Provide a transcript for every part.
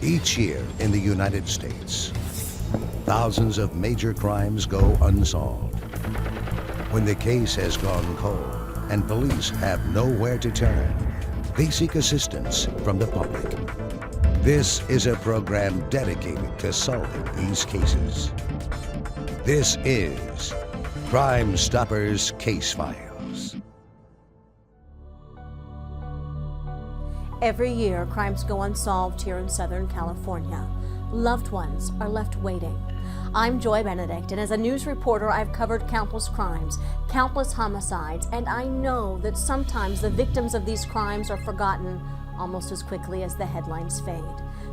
Each year in the United States, thousands of major crimes go unsolved. When the case has gone cold and police have nowhere to turn, they seek assistance from the public. This is a program dedicated to solving these cases. This is Crime Stoppers Case Files. Every year, crimes go unsolved here in Southern California. Loved ones are left waiting. I'm Joy Benedict, and as a news reporter, I've covered countless crimes, countless homicides, and I know that sometimes the victims of these crimes are forgotten almost as quickly as the headlines fade.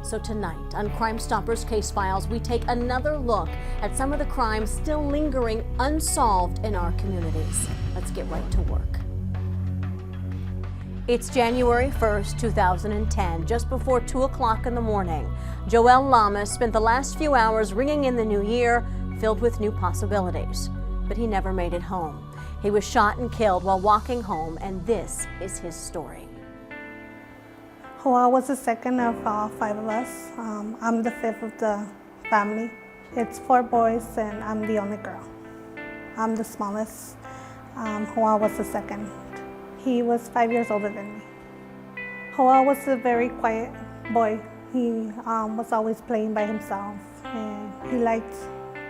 So tonight, on Crime Stoppers Case Files, we take another look at some of the crimes still lingering unsolved in our communities. Let's get right to work. It's January 1st, 2010, just before 2 o'clock in the morning. Joel Lamas spent the last few hours ringing in the new year, filled with new possibilities. But he never made it home. He was shot and killed while walking home, and this is his story. Joel was the second of five of us. I'm the fifth of the family. It's 4 boys, and I'm the only girl. I'm the smallest. Joel was the second. He was 5 years older than me. Joel was a very quiet boy. He was always playing by himself, and he liked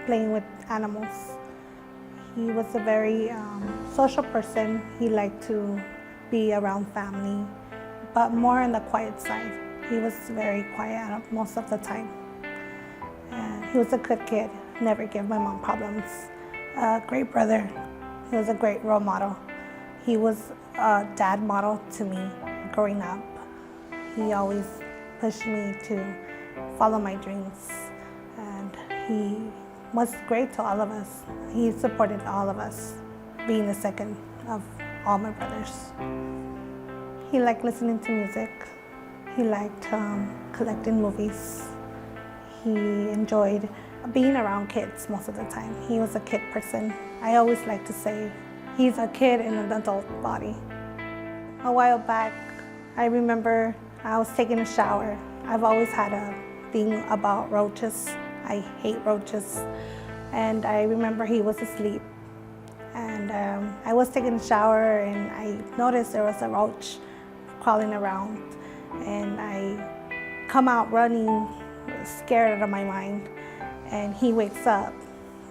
playing with animals. He was a very social person. He liked to be around family, but more on the quiet side. He was very quiet most of the time. And he was a good kid, never gave my mom problems. A great brother. He was a great role model. He was a dad model to me growing up. He always pushed me to follow my dreams, and he was great to all of us. He supported all of us, being the second of all my brothers. He liked listening to music. He liked collecting movies. He enjoyed being around kids most of the time. He was a kid person. I always like to say he's a kid in an adult body. A while back, I remember I was taking a shower. I've always had a thing about roaches. I hate roaches. And I remember he was asleep. And I was taking a shower, and I noticed there was a roach crawling around. And I come out running, scared out of my mind. And he wakes up,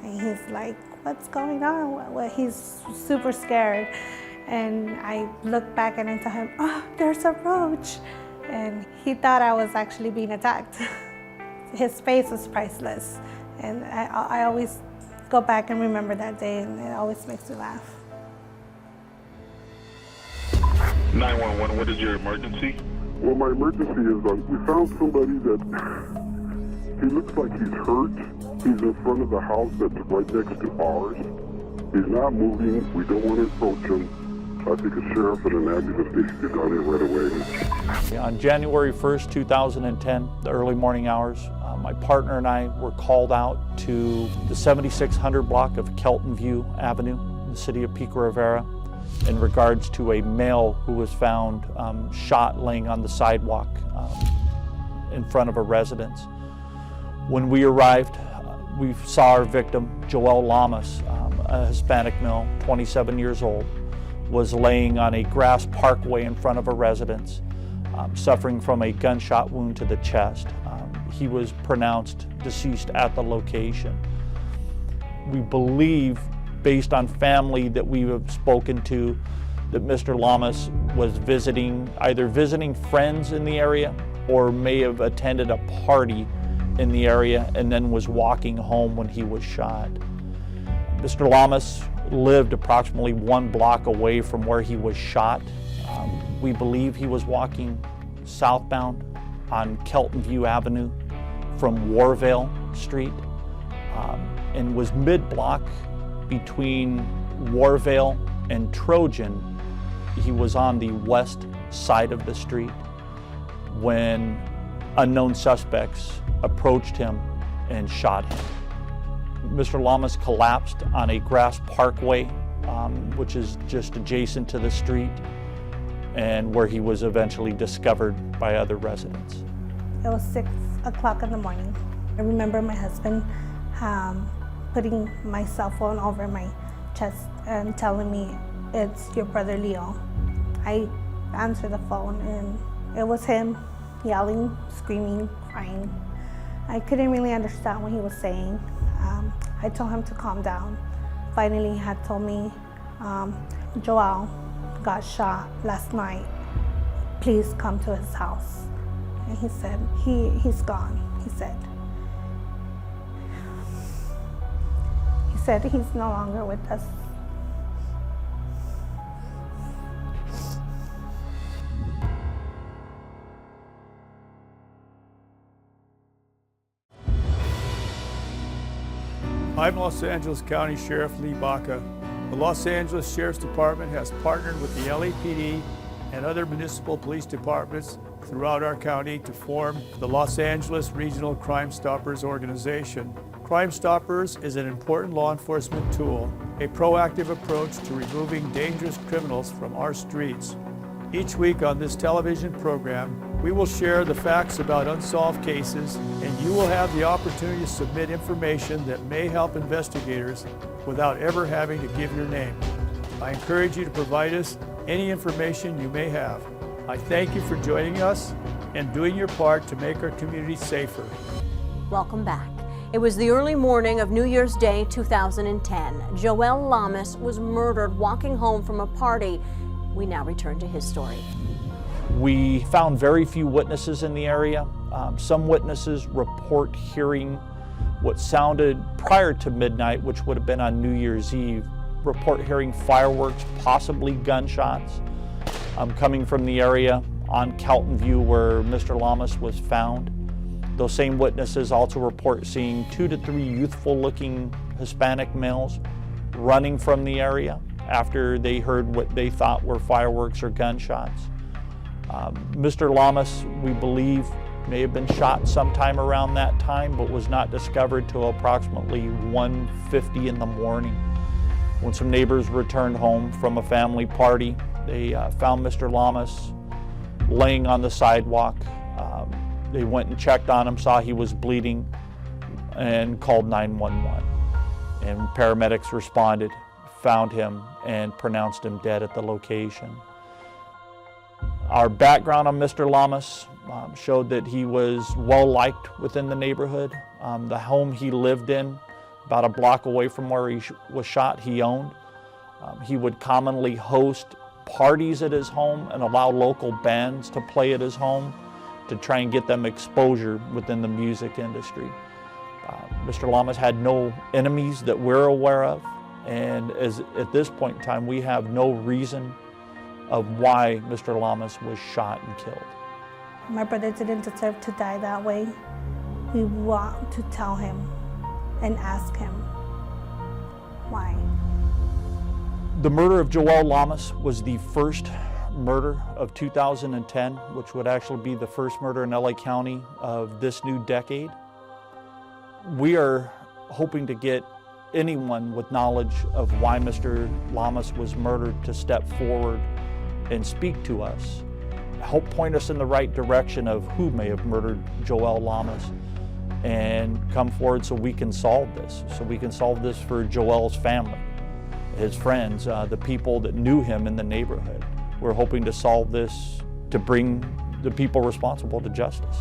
and he's like, "What's going on?" Well, he's super scared. And I look back and I tell him, "Oh, there's a roach." And he thought I was actually being attacked. His face was priceless. And I always go back and remember that day, and it always makes me laugh. 911, what is your emergency? Well, my emergency is we found somebody that he looks like he's hurt. He's in front of the house that's right next to ours. He's not moving. We don't want to approach him. I think a sheriff and an ambulance needs to get down here right away. On January 1st, 2010, the early morning hours, my partner and I were called out to the 7600 block of Kelton View Avenue in the city of Pico Rivera in regards to a male who was found shot laying on the sidewalk in front of a residence. When we arrived, we saw our victim, Joel Lamas, a Hispanic male, 27 years old, was laying on a grass parkway in front of a residence, suffering from a gunshot wound to the chest. He was pronounced deceased at the location. We believe, based on family that we have spoken to, that Mr. Lamas was either visiting friends in the area or may have attended a party in the area and then was walking home when he was shot. Mr. Lamas lived approximately 1 block away from where he was shot. We believe he was walking southbound on Kelton View Avenue from Warvale Street and was mid-block between Warvale and Trojan. He was on the west side of the street when unknown suspects approached him and shot him. Mr. Lamas collapsed on a grass parkway, which is just adjacent to the street, and where he was eventually discovered by other residents. It was 6 o'clock in the morning. I remember my husband putting my cell phone over my chest and telling me, "It's your brother Leo." I answered the phone and it was him yelling, screaming, crying. I couldn't really understand what he was saying. I told him to calm down. Finally, he had told me, "Joel got shot last night. Please come to his house." And he said, he's gone, he said. He said he's no longer with us. I'm Los Angeles County Sheriff Lee Baca. The Los Angeles Sheriff's Department has partnered with the LAPD and other municipal police departments throughout our county to form the Los Angeles Regional Crime Stoppers organization. Crime Stoppers is an important law enforcement tool, a proactive approach to removing dangerous criminals from our streets. Each week on this television program, we will share the facts about unsolved cases, and you will have the opportunity to submit information that may help investigators without ever having to give your name. I encourage you to provide us any information you may have. I thank you for joining us and doing your part to make our community safer. Welcome back. It was the early morning of New Year's Day 2010. Joel Lamas was murdered walking home from a party. We now return to his story. We found very few witnesses in the area. Some witnesses report hearing what sounded prior to midnight, which would have been on New Year's Eve, report hearing fireworks, possibly gunshots, coming from the area on Kelton View where Mr. Lamas was found. Those same witnesses also report seeing 2 to 3 youthful-looking Hispanic males running from the area after they heard what they thought were fireworks or gunshots. Mr. Lamas, we believe, may have been shot sometime around that time, but was not discovered till approximately 1:50 in the morning. When some neighbors returned home from a family party, they found Mr. Lamas laying on the sidewalk. They went and checked on him, saw he was bleeding, and called 911. And paramedics responded, found him, and pronounced him dead at the location. Our background on Mr. Lamas showed that he was well-liked within the neighborhood. The home he lived in, about a block away from where he was shot, he owned. He would commonly host parties at his home and allow local bands to play at his home to try and get them exposure within the music industry. Mr. Lamas had no enemies that we're aware of, and at this point in time, we have no reason of why Mr. Lamas was shot and killed. My brother didn't deserve to die that way. We want to tell him and ask him why. The murder of Joel Lamas was the first murder of 2010, which would actually be the first murder in LA County of this new decade. We are hoping to get anyone with knowledge of why Mr. Lamas was murdered to step forward and speak to us, help point us in the right direction of who may have murdered Joel Lamas, and come forward so we can solve this. So we can solve this for Joel's family, his friends, the people that knew him in the neighborhood. We're hoping to solve this to bring the people responsible to justice.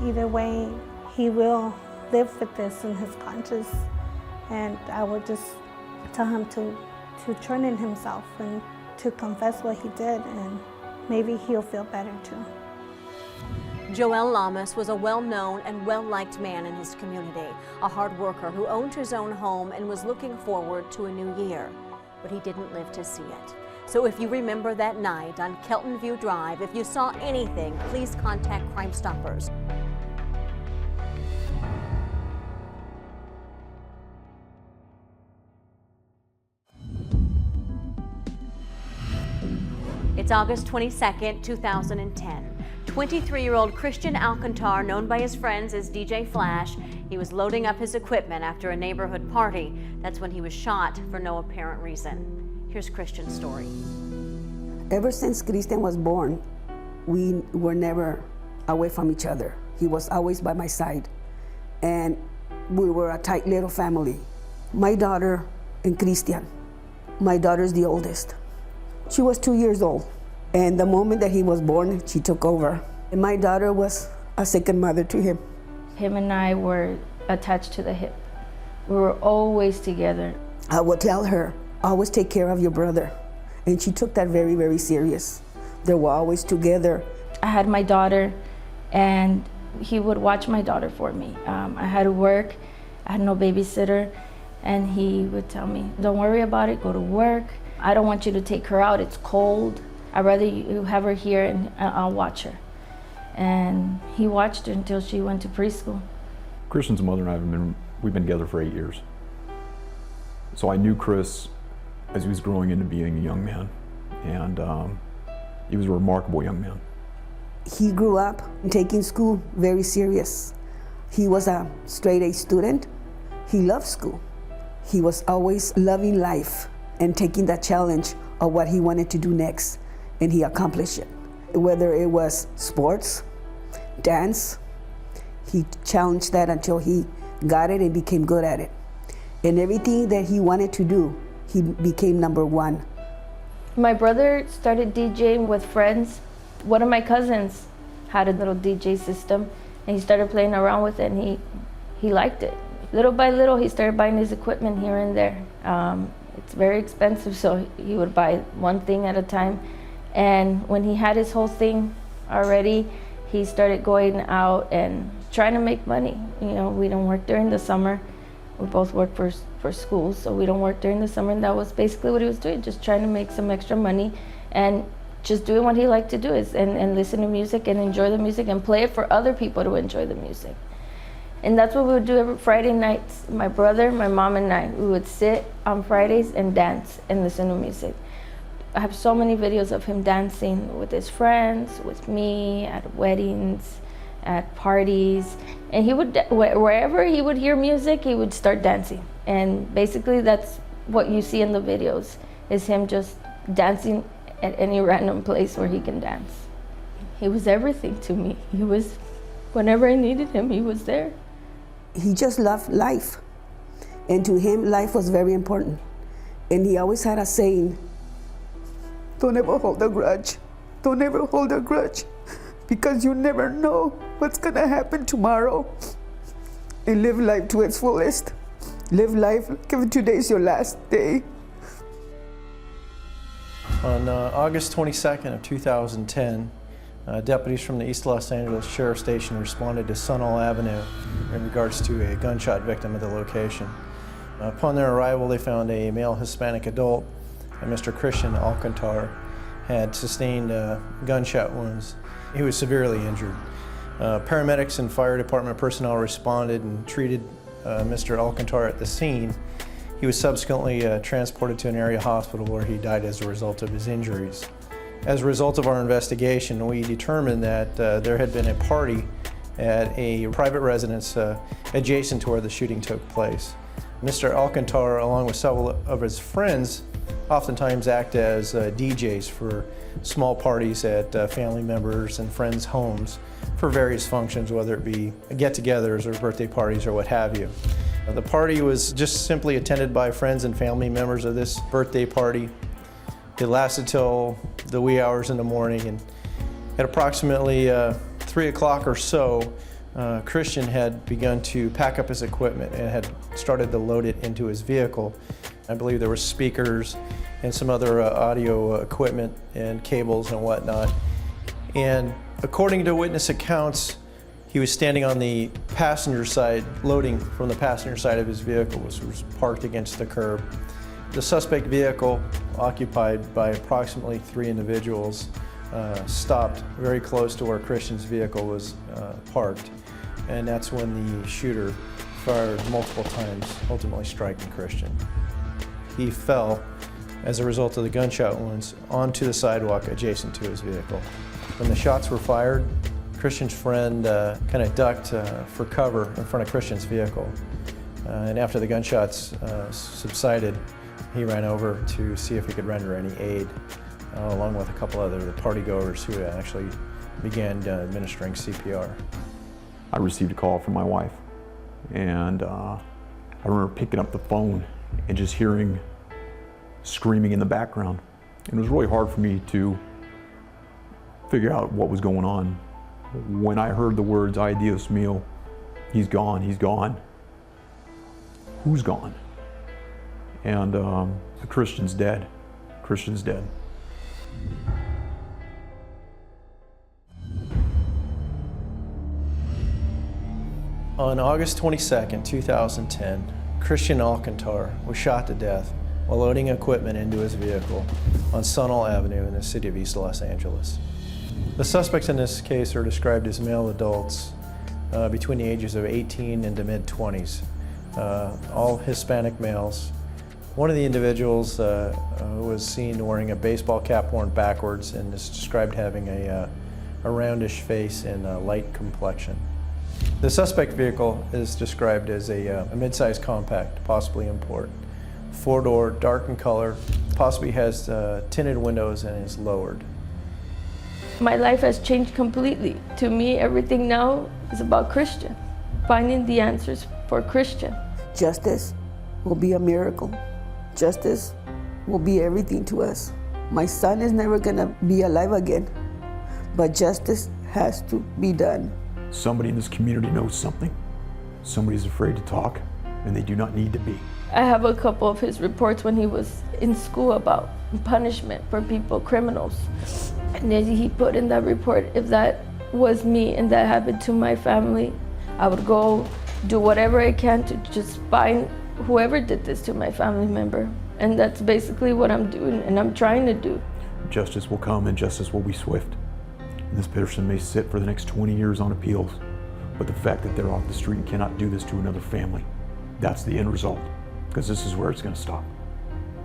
Either way, he will live with this in his conscience, and I would just tell him to turn in himself and to confess what he did, and maybe he'll feel better too. Joel Lamas was a well-known and well-liked man in his community, a hard worker who owned his own home and was looking forward to a new year, but he didn't live to see it. So if you remember that night on Kelton View Drive, if you saw anything, please contact Crime Stoppers. It's August 22nd, 2010. 23-year-old Christian Alcantar, known by his friends as DJ Flash, he was loading up his equipment after a neighborhood party. That's when he was shot for no apparent reason. Here's Christian's story. Ever since Christian was born, we were never away from each other. He was always by my side, and we were a tight little family. My daughter and Christian. My daughter's the oldest. She was 2 years old, and the moment that he was born, she took over. And my daughter was a second mother to him. Him and I were attached to the hip. We were always together. I would tell her, always take care of your brother. And she took that very, very serious. They were always together. I had my daughter, and he would watch my daughter for me. I had to work, I had no babysitter, and he would tell me, don't worry about it, go to work. I don't want you to take her out, it's cold. I'd rather you have her here and I'll watch her. And he watched her until she went to preschool. Christian's mother and I we've been together for 8 years. So I knew Chris as he was growing into being a young man, and he was a remarkable young man. He grew up taking school very serious. He was a straight-A student. He loved school. He was always loving life and taking that challenge of what he wanted to do next, and he accomplished it. Whether it was sports, dance, he challenged that until he got it and became good at it. And everything that he wanted to do, he became #1. My brother started DJing with friends. One of my cousins had a little DJ system, and he started playing around with it, and he liked it. Little by little, he started buying his equipment here and there. It's very expensive, so he would buy one thing at a time. And when he had his whole thing already, he started going out and trying to make money. You know, we don't work during the summer. We both work for school, so we don't work during the summer, and that was basically what he was doing, just trying to make some extra money and just doing what he liked to do and listen to music and enjoy the music and play it for other people to enjoy the music. And that's what we would do every Friday nights. My brother, my mom, and I, we would sit on Fridays and dance and listen to music. I have so many videos of him dancing with his friends, with me, at weddings, at parties. And he would, wherever he would hear music, he would start dancing. And basically that's what you see in the videos, is him just dancing at any random place where he can dance. He was everything to me. He was, whenever I needed him, he was there. He just loved life. And to him, life was very important. And he always had a saying, don't ever hold a grudge. Don't ever hold a grudge, because you never know what's gonna happen tomorrow. And live life to its fullest. Live life like if today's your last day. On August 22nd of 2010, deputies from the East Los Angeles Sheriff Station responded to Sunol Avenue in regards to a gunshot victim at the location. Upon their arrival, they found a male Hispanic adult, Mr. Christian Alcantar, had sustained gunshot wounds. He was severely injured. Paramedics and fire department personnel responded and treated Mr. Alcantar at the scene. He was subsequently transported to an area hospital where he died as a result of his injuries. As a result of our investigation, we determined that there had been a party at a private residence adjacent to where the shooting took place. Mr. Alcantar, along with several of his friends, oftentimes act as DJs for small parties at family members and friends' homes for various functions, whether it be get-togethers or birthday parties or what have you. The party was just simply attended by friends and family members of this birthday party. It lasted till the wee hours in the morning, and at approximately 3 o'clock or so, Christian had begun to pack up his equipment and had started to load it into his vehicle. I believe there were speakers and some other audio equipment and cables and whatnot. And according to witness accounts, he was standing on the passenger side, loading from the passenger side of his vehicle, which was parked against the curb. The suspect vehicle, occupied by approximately 3 individuals, stopped very close to where Christian's vehicle was parked. And that's when the shooter fired multiple times, ultimately striking Christian. He fell as a result of the gunshot wounds onto the sidewalk adjacent to his vehicle. When the shots were fired, Christian's friend kind of ducked for cover in front of Christian's vehicle. And after the gunshots subsided, he ran over to see if he could render any aid, along with a couple other partygoers who actually began administering CPR. I received a call from my wife, and I remember picking up the phone and just hearing screaming in the background. And it was really hard for me to figure out what was going on. When I heard the words, "Ay Dios mío," he's gone, he's gone. Who's gone? And Christian's dead. Christian's dead. On August 22nd, 2010, Christian Alcantar was shot to death while loading equipment into his vehicle on Sunol Avenue in the city of East Los Angeles. The suspects in this case are described as male adults between the ages of 18 and the mid-20s, all Hispanic males. One of the individuals was seen wearing a baseball cap worn backwards and is described having a roundish face and a light complexion. The suspect vehicle is described as a mid-sized compact, possibly import. Four-door, dark in color, possibly has tinted windows and is lowered. My life has changed completely. To me, everything now is about Christian, finding the answers for Christian. Justice will be a miracle. Justice will be everything to us. My son is never gonna be alive again, but justice has to be done. Somebody in this community knows something. Somebody's afraid to talk, and they do not need to be. I have a couple of his reports when he was in school about punishment for people, criminals. And then he put in that report, if that was me and that happened to my family, I would go do whatever I can to just find whoever did this to my family member. And that's basically what I'm doing and I'm trying to do. Justice will come and justice will be swift. And this person may sit for the next 20 years on appeals, but the fact that they're off the street and cannot do this to another family, that's the end result, because this is where it's going to stop.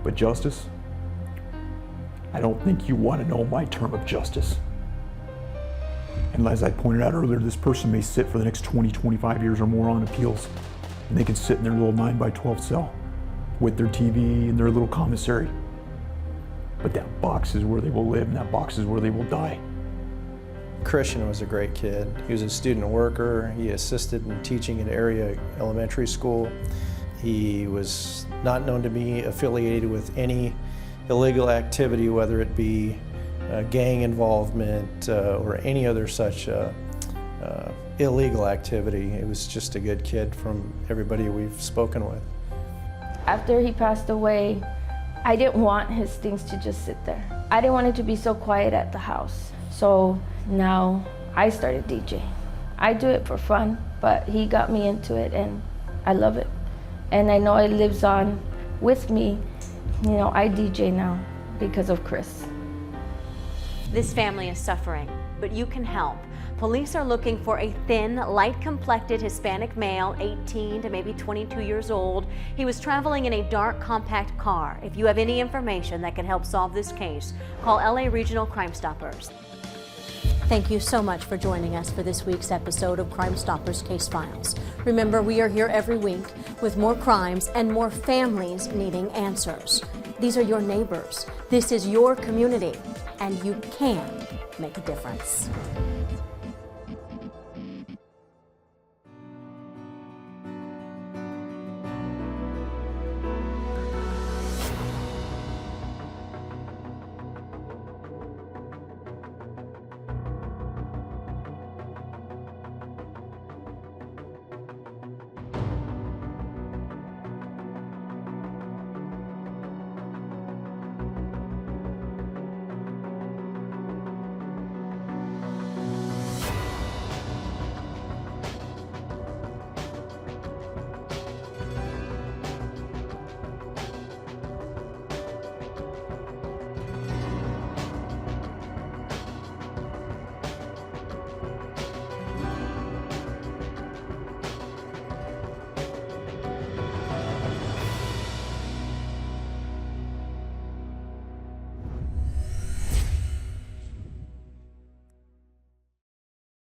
But justice, I don't think you want to know my term of justice. And as I pointed out earlier, this person may sit for the next 20, 25 years or more on appeals, and they can sit in their little 9x12 cell with their TV and their little commissary. But that box is where they will live, and that box is where they will die. Christian was a great kid. He was a student worker. He assisted in teaching at area elementary school. He was not known to be affiliated with any illegal activity, whether it be gang involvement or any other such illegal activity. He was just a good kid from everybody we've spoken with. After he passed away, I didn't want his things to just sit there. I didn't want it to be so quiet at the house. So now I started DJing. I do it for fun, but he got me into it and I love it. And I know it lives on with me. You know, I DJ now because of Chris. This family is suffering, but you can help. Police are looking for a thin, light-complected Hispanic male, 18 to maybe 22 years old. He was traveling in a dark, compact car. If you have any information that can help solve this case, call LA Regional Crime Stoppers. Thank you so much for joining us for this week's episode of Crime Stoppers Case Files. Remember, we are here every week with more crimes and more families needing answers. These are your neighbors. This is your community, and you can make a difference.